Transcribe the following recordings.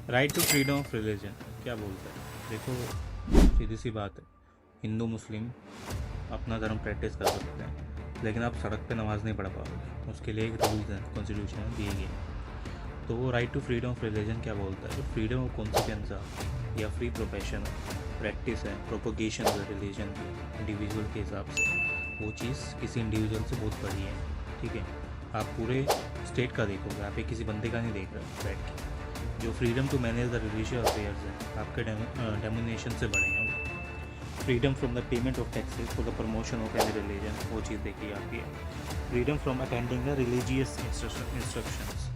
Right to freedom of religion क्या बोलता है? देखो, सीधी सी बात है, हिंदू मुस्लिम अपना धर्म प्रैक्टिस कर सकते हैं, लेकिन आप सड़क पे नमाज़ नहीं पढ़ पाओगे। उसके लिए एक रूल्स हैं, कॉन्स्टिट्यूशन में दिए गए। तो वो right to freedom of religion क्या बोलता है? जो फ्रीडम ऑफ कॉन्सिक्वेंस है या फ्री प्रोफेशन है, प्रैक्टिस है, प्रोपोगेशन है रिलीजन की इंडिविजुअल के हिसाब से, वो चीज़ किसी इंडिविजुअल से बहुत बड़ी है। ठीक है, आप पूरे स्टेट का देखोगे, आप एक किसी बंदे का नहीं देख रहे बैठ के। जो freedom to manage the religious affairs है, आपके डेमोनेशन से बड़े हैं वो। Freedom from the payment of taxes for the promotion of any religion, वो चीज़ देखी जाती है। Freedom from attending the religious instructions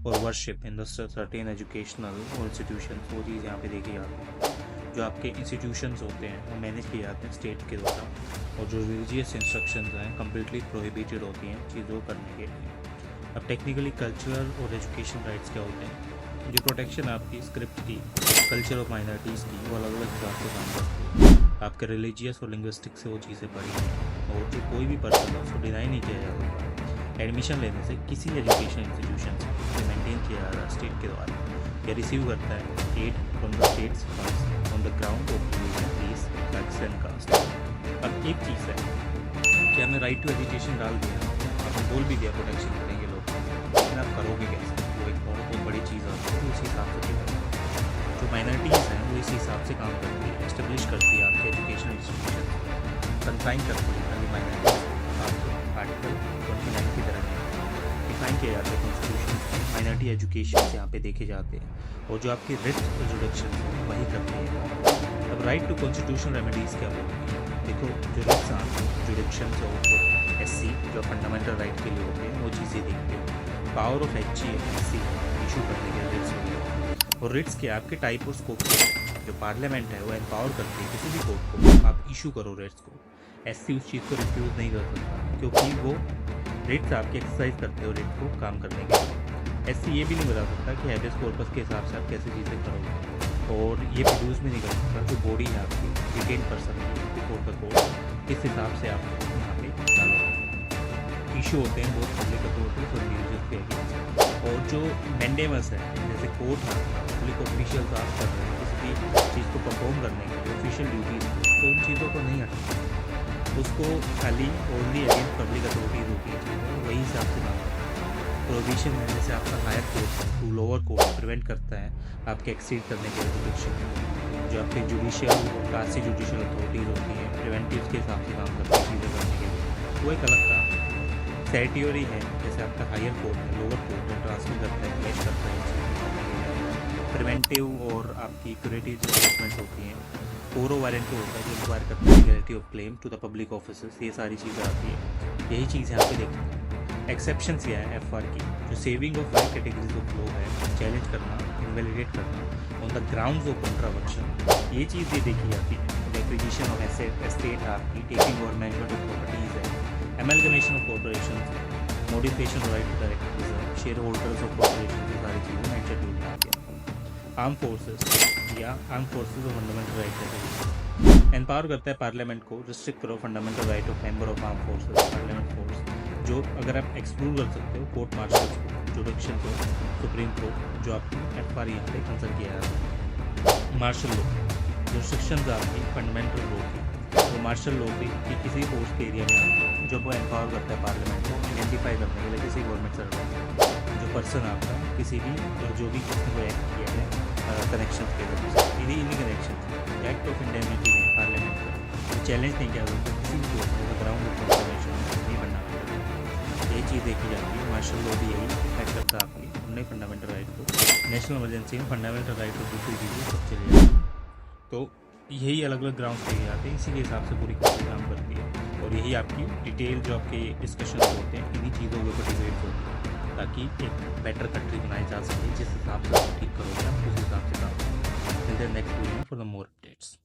और worship in the certain educational और इंस्टीट्यूशन, वो चीज़ यहाँ पे देखी जाती है। जो आपके इंस्टीट्यूशंस होते हैं वो मैनेज किए जाते हैं स्टेट के द्वारा, और जो रिलीजियस इंस्ट्रक्शंस हैं कम्प्लीटली प्रोहिबिटेड होती हैं चीज़ों करने के लिए। अब टेक्निकली कल्चरल और एजुकेशन राइट्स क्या होते हैं? जो प्रोटेक्शन आपकी स्क्रिप्ट की, कल्चर ऑफ माइनॉरिटीज़ की, वो अलग अलग हिसाब से काम करती है। आपके रिलीजियस और लिंग्विस्टिक से वो चीज़ें पड़ी हैं, और जो कोई भी पर्सन है उसको डिनाई नहीं किया जा सकता एडमिशन लेने से किसी एजुकेशन इंस्टीट्यूशन से मेंटेन किया जा रहा है स्टेट के द्वारा, या रिसीव करता है aid from the states funds on the ground of religion, race, sex and caste. अब एक चीज़ है कि हमने राइट टू एजुकेशन डाल दिया, आपने बोल भी दिया प्रोटेक्शन करेंगे लोग, लेकिन आप करोगे कैसे? वो एक बहुत बड़ी चीज़ आती है, उस हिसाब से करेंगे। जो माइनॉरिटीज़ हैं वो इस हिसाब से काम करती है, एस्टेब्लिश करती है आपके एजुकेशन इंस्टीट्यूशन, कंसाइन करती है खाली माइनॉरिटीज़ आपको आर्टिकल 29 की तरह डिफाइन किया जाता है कॉन्स्टिट्यूशन। माइनॉरिटी एजुकेशन यहाँ पे देखे जाते हैं, और जो आपकी रिट जुडिक्शन है वही करती है। अब राइट टू कॉन्स्टिट्यूशनल रेमेडीज़ क्या बोलती है? देखो, जो रिट्स आते हैं जुडिक्शन हो, SC जो फंडामेंटल राइट के लिए होते हैं, वो चीज़ें देखते हैं। Power of HG SC issue करने के रिट्स होते हैं, और रिट्स के आपके टाइप और स्कोप के जो पार्लियामेंट है वो एम्पावर करती है किसी भी कोर्ट को, आप इशू करो रिट्स को। SC उस चीज़ को रिफ्यूज़ नहीं कर सकता, क्योंकि वो रिट्स आपके एक्सरसाइज करते हो रिट को काम करने के लिए। SC ये भी नहीं बता सकता कि हैबियस कॉर्पस के हिसाब से आप कैसे चीज़ें करोगे, और ये प्रोड्यूस भी नहीं कर सकता जो बॉडी है आपकी डिटेन पर्सन की बिफोर द कोर्ट, किस हिसाब से आप यहाँ पे डालोगे। इशू होते हैं बहुत पब्लिक अथॉरिटीज और यूजर्स के अगेंस्ट, और जो मैंडेमस है जैसे कोर्ट है, पब्लिक ऑफिशियल्स आप कर रहे हैं किसी भी चीज़ को परफॉर्म करने के लिए ऑफिशियल ड्यूटीज़, तो उन चीज़ों को नहीं हटाना, उसको खाली ओनली अगेंस्ट पब्लिक अथॉरिटीज़ होती है चीज़ें, वही हिसाब से काम करता है। प्रोविजन है जैसे आपका higher court to lower court prevent करता है आपके एक्सीड करने के जुडिक्शन। जो आपके जुडिशियल और क्लासी जुडिशियल अथॉरिटीज़ होती हैं प्रिवेंटिव के हिसाब से काम करती है चीज़ें करने के लिए, वो एक अलग काम है। सेटियोरी है जैसे आपका हायर कोर्ट है, लोअर कोर्ट है, ट्रांसफर करता है, क्लैश करता है। प्रिवेंटिव और आपकी क्यूरेटिव जजमेंट्स होती हैं। फोरो वारंटी होता है जो इंक्वायर करता है legality of claim to the public officers, ये सारी चीज़ें आती है। यही चीज़ यहाँ पे देखते हैं। एक्सेप्शंस क्या है FR की, जो saving of 5 categories of law है, चैलेंज करना, इनवैलिडेट करना on the grounds of contravention, ये चीज़ भी देखी जाती है। एक्विजिशन ऑफ एस्टेट आपकी, टेकिंग और मैनेजमेंट ऑफ प्रॉपर्टीज है, amalgamation of corporation, modification right to direct reserve, share holders of corporation, ये सारी चीज़ें नाइट शेड्यूल में आती है। आर्म फोर्सेस या arm forces of fundamental right empower करता है पार्लियामेंट को, रिस्ट्रिक्ट करो fundamental right of member of arm forces, parliament force, जो अगर आप एक्सक्लूड कर सकते हो कोर्ट मार्शल्स को, जुडिक्शन को, सुप्रीम कोर्ट, जो आपकी FR यहाँ पे कंसल्ट किया जाता है। मार्शल लॉ, जो सेक्शंस आपकी फंडामेंटल लॉ की, तो मार्शल लॉ की किसी फोर्स के एरिया में आती है, जब वो एम्पावर करता है पार्लियामेंट को आइडेंटिफाई करने के लिए किसी गवर्नमेंट सर्वेंट, जो पर्सन आपका किसी भी जो भी किसी को एक्ट किया है कनेक्शन के लिए, इन्हीं कनेक्शन एक्ट ऑफ इंडेमिनिटी है पार्लियामेंट का, चैलेंज नहीं किया जाता किसी भी कोर्ट में, ग्राउंड ऑफ कंफर्मेशन नहीं बनना। ये चीज़ देखी जाती है। मार्शल लॉ भी यही इफेक्ट करता है आपकी उन्हें फंडामेंटल राइट को, नेशनल इमरजेंसी में फंडामेंटल राइट और दूसरी चीज़ें सब चली जाती है। तो यही अलग अलग ग्राउंड देखे जाते हैं, इसी के हिसाब से पूरी कंट्री काम करती है, और यही आपकी डिटेल जो आपके डिस्कशन होते हैं इन्हीं चीज़ों के ऊपर डिबेट होती है, ताकि एक बेटर कंट्री बनाई जा सके, जिस हिसाब से आप ठीक करोगे आप उस हिसाब से काम करोगे। Next video for the more updates.